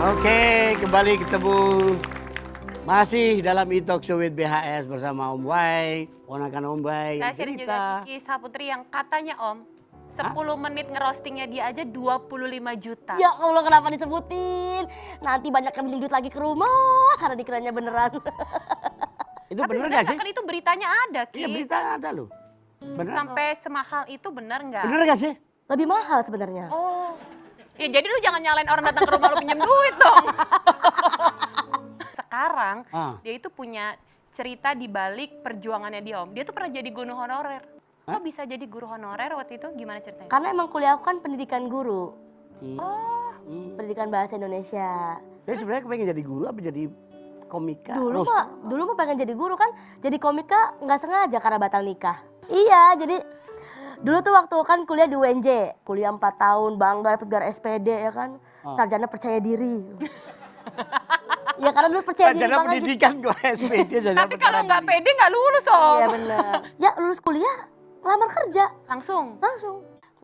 Oke, kembali ketemu masih dalam E-Talk Show with BHS bersama Om Wai, ponakan Om Wai yang Saya sharing juga cerita. Kiki Saputri yang katanya Om, 10 menit ngerostingnya dia aja 25 juta. Ya Allah, kenapa disebutin? Nanti banyak yang minjem duit lagi ke rumah karena dikiranya beneran. Itu Tapi bener gak sih? kan itu beritanya ada Ki. Iya, berita ada loh. Bener? Sampai semahal itu bener nggak? Bener gak sih? Lebih mahal sebenarnya. Oh, ya jadi lu jangan nyalain orang datang ke rumah lu pinjam duit dong. Sekarang dia itu punya cerita di balik perjuangannya dia Om. Dia tuh pernah jadi guru honorer. Kok bisa jadi guru honorer waktu itu? Gimana ceritanya? Karena emang kuliah aku kan pendidikan guru. Oh, Pendidikan bahasa Indonesia. Jadi sebenarnya pengen jadi guru apa jadi komika? Dulu mah pengen jadi guru kan. Jadi komika nggak sengaja karena batal nikah. Iya, jadi dulu tuh waktu kan kuliah di UNJ. Kuliah 4 tahun, bangga dapet gelar SPD ya kan. Sarjana percaya diri. Ya karena dulu percaya diri Sarjana banget gitu. pendidikan gue SPD. tapi kalau nggak pede nggak lulus Om. Iya bener. Ya lulus kuliah, lamar kerja. Langsung.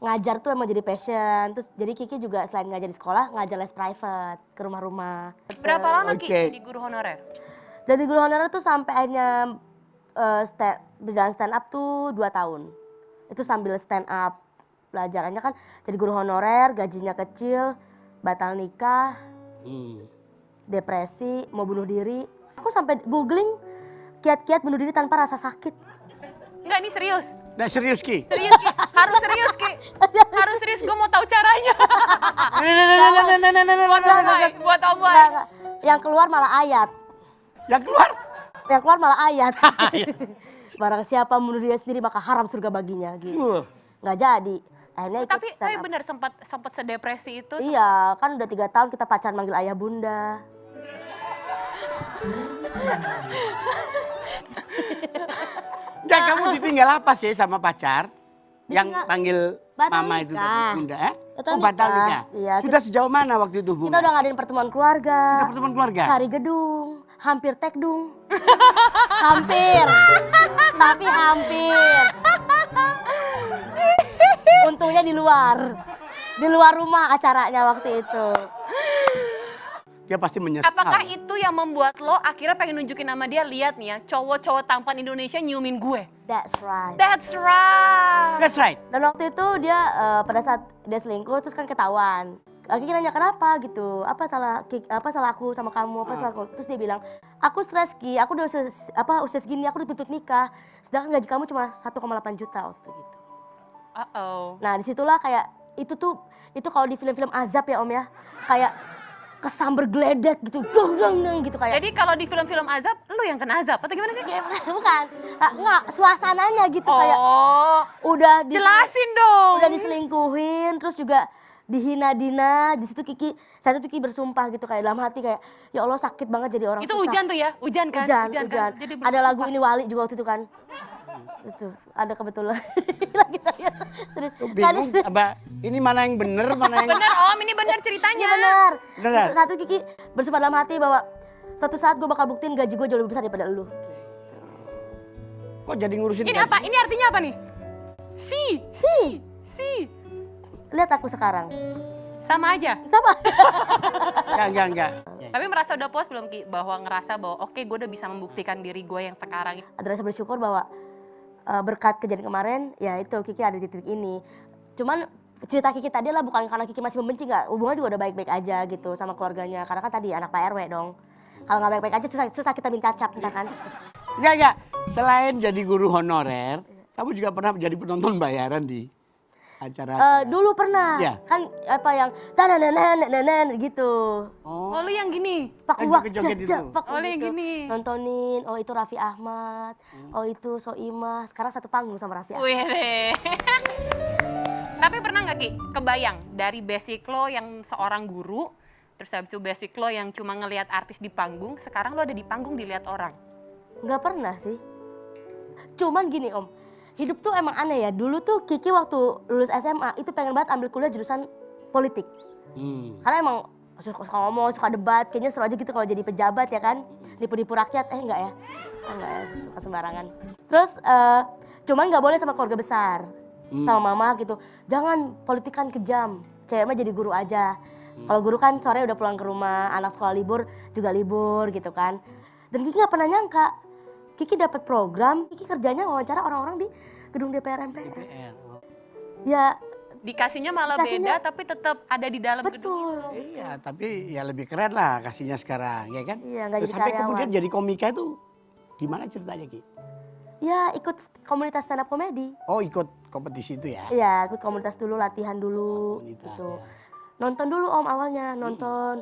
Ngajar tuh emang jadi passion. Terus jadi Kiki juga selain ngajar di sekolah, ngajar les private ke rumah-rumah. Berapa lama Ki Oke. jadi guru honorer? Jadi guru honorer tuh sampai akhirnya berjalan stand up tuh 2 tahun. Itu sambil stand up. Pelajarannya kan jadi guru honorer, gajinya kecil, batal nikah, depresi, mau bunuh diri. Aku sampai googling kiat-kiat bunuh diri tanpa rasa sakit. Enggak, ini serius. Nah serius Ki. Serius Ki, harus serius Ki. Harus serius, gue mau tahu caranya. Buat Om Wai, buat Om Wai. Nggak. Yang keluar malah ayat. Yang keluar? Yang keluar malah ayat. Barang siapa bunuh diri sendiri maka haram surga baginya gitu. Nggak jadi. Akhirnya ikut Tapi stand up. benar sempat sedepresi itu. Iya, kan udah 3 tahun kita pacaran manggil ayah bunda. Enggak, kamu ditinggal apa sih sama pacar? Yang Ditinggal- panggil batal mama itu nikah. tadi, bunda Batal Oh batal nikah. nikah? Iya, Sudah sejauh mana waktu itu Kita hubungan? udah ngadain pertemuan keluarga. Sudah pertemuan keluarga? Cari gedung, hampir tekdung. Hampir. Tapi hampir. Untungnya di luar. Di luar rumah acaranya waktu itu. Dia pasti menyesal. Apakah itu yang membuat lo akhirnya pengen nunjukin sama dia, lihat nih ya, cowok-cowok tampan Indonesia nyiumin gue. That's right. That's right. That's right. Dan waktu itu dia pada saat dia selingkuh terus kan ketahuan. Kiki nanya kenapa gitu, apa salah aku sama kamu, apa salah aku. Terus dia bilang, aku stres Ki, aku udah usia segini, aku dituntut nikah. Sedangkan gaji kamu cuma 1,8 juta waktu itu gitu. Nah disitulah kayak itu kalau di film-film azab ya Om ya, kayak kesamber geledek gitu, dong gitu kayak. Jadi kalau di film-film azab, lu yang kena azab atau gimana sih? Bukan, enggak, suasananya gitu kayak udah Jelasin dong. udah diselingkuhin, terus juga dihina-dina. Di situ saya tuh Kiki bersumpah gitu kayak dalam hati kayak ya Allah sakit banget jadi orang Itu susah. hujan tuh ya, hujan kan? Hujan. Kan? Jadi Ada lagu ini Wali juga waktu itu kan. Itu ada kebetulan lagi saya serius. Bingung, Mbak. Ini mana yang bener, mana yang... bener Om, ini bener ceritanya. Iya benar. Beneran? Satu Kiki bersumpah dalam hati bahwa suatu saat gue bakal buktiin gaji gue jauh lebih besar daripada lu. Kok jadi ngurusin Ini gaji? apa? Ini artinya apa nih? Si. Lihat aku sekarang. Sama aja. Sama. Enggak. Tapi merasa udah puas belum Ki? Bahwa ngerasa bahwa oke, gue udah bisa membuktikan diri gue yang sekarang. Ada rasa bersyukur bahwa berkat kejadian kemarin ya itu Kiki ada di titik ini. Cuman cerita Kiki tadi lah bukan karena Kiki masih membenci, nggak, hubungan juga udah baik-baik aja gitu sama keluarganya. Karena kan tadi anak Pak RW dong. Kalau nggak baik-baik aja susah kita minta cap entah kan. Enggak. Selain jadi guru honorer, kamu juga pernah jadi penonton bayaran di acara. Dulu pernah. Ya. Kan apa yang tanananan gitu. Oh, lu yang gini. Pak Uwak joget-joget itu. jajak, Oh, lu yang gini. nontonin, oh itu Raffi Ahmad, oh itu Soimah. Sekarang satu panggung sama Raffi Ahmad. Wih deh. Tapi pernah nggak Ki, kebayang dari basic lo yang seorang guru, terus habis itu basic lo yang cuma ngelihat artis di panggung, sekarang lo ada di panggung dilihat orang. Nggak pernah sih. Cuman gini Om, hidup tuh emang aneh ya. Dulu tuh Kiki waktu lulus SMA itu pengen banget ambil kuliah jurusan politik. Karena emang suka ngomong, suka debat, kayaknya seru aja gitu kalau jadi pejabat ya kan. Nipu-nipu rakyat, enggak ya. Enggak ya, suka sembarangan. Terus cuman nggak boleh sama keluarga besar. Sama mama gitu. Jangan politik kan kejam, cewek mah jadi guru aja. Kalau guru kan sore udah pulang ke rumah, anak sekolah libur juga libur gitu kan. Dan Kiki nggak pernah nyangka, Kiki dapat program, Kiki kerjanya wawancara orang-orang di gedung DPR MPR. DPR. Oh. Ya Dikasihnya malah Dikasihnya- beda, tapi tetap ada di dalam gedung betul. itu. Iya, tapi ya lebih keren lah kasihnya sekarang, ya kan? Iya, nggak Terus jadi sampai karyawan. kemudian jadi komika itu gimana ceritanya, Ki? Ya ikut komunitas stand up komedi. Oh, ikut kompetisi itu ya? Iya, ikut komunitas dulu, latihan dulu Komunitas, gitu. ya. Nonton dulu Om awalnya, nonton.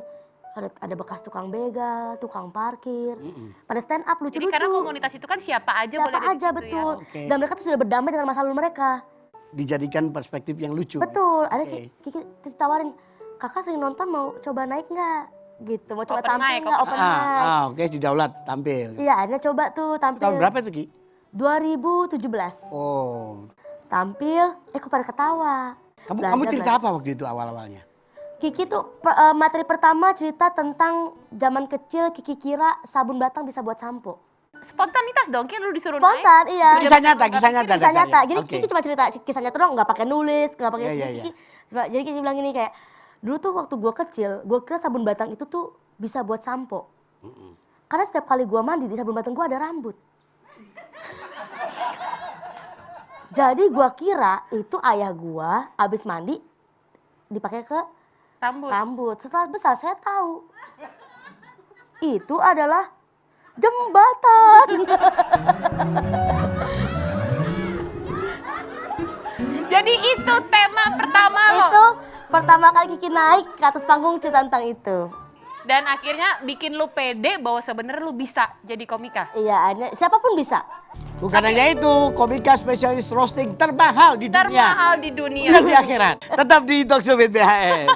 Ada bekas tukang begal, tukang parkir. Pada stand up Jadi lucu-lucu. karena komunitas itu kan siapa aja Siapa boleh ada di aja situ betul. ya. Oke. Dan mereka tuh sudah berdamai dengan masa lalu mereka. Dijadikan perspektif yang lucu. Betul. Ada Oke. Kiki terus tawarin, kakak sering nonton mau coba naik nggak? Gitu, mau coba Open tampil mic, nggak open mic? Oke, di Daulat tampil. Iya, akhirnya coba tuh tampil. Tahun berapa itu, Ki? 2017. Oh. Tampil, kok pada ketawa. Kamu cerita apa waktu itu awal-awalnya? Kiki tuh materi pertama cerita tentang zaman kecil Kiki kira sabun batang bisa buat sampo. Spontanitas dong, kan lu disuruh Spontan, naik. iya. Kisah nyata, kisah nyata. Kisah nyata. dasarnya. Jadi Oke. Kiki cuma cerita kisah nyata doang, nggak pakai nulis, nggak pakai. Iya, iya, Kiki, jadi Kiki bilang gini kayak, dulu tuh waktu gua kecil, gua kira sabun batang itu tuh bisa buat sampo. Karena setiap kali gua mandi di sabun batang gua ada rambut. Jadi gua kira itu ayah gua abis mandi dipakai ke rambut. Setelah besar saya tahu itu adalah jembatan. Jadi itu tema pertama lo. Itu pertama kali Kiki naik ke atas panggung cerita tentang itu. Dan akhirnya bikin lu pede bahwa sebenarnya lu bisa jadi komika. Iya, siapapun bisa. Bukan hanya itu, komika spesialis roasting termahal di dunia Termahal di dunia. dan di akhirat. Tetap di Talkshow with BHS.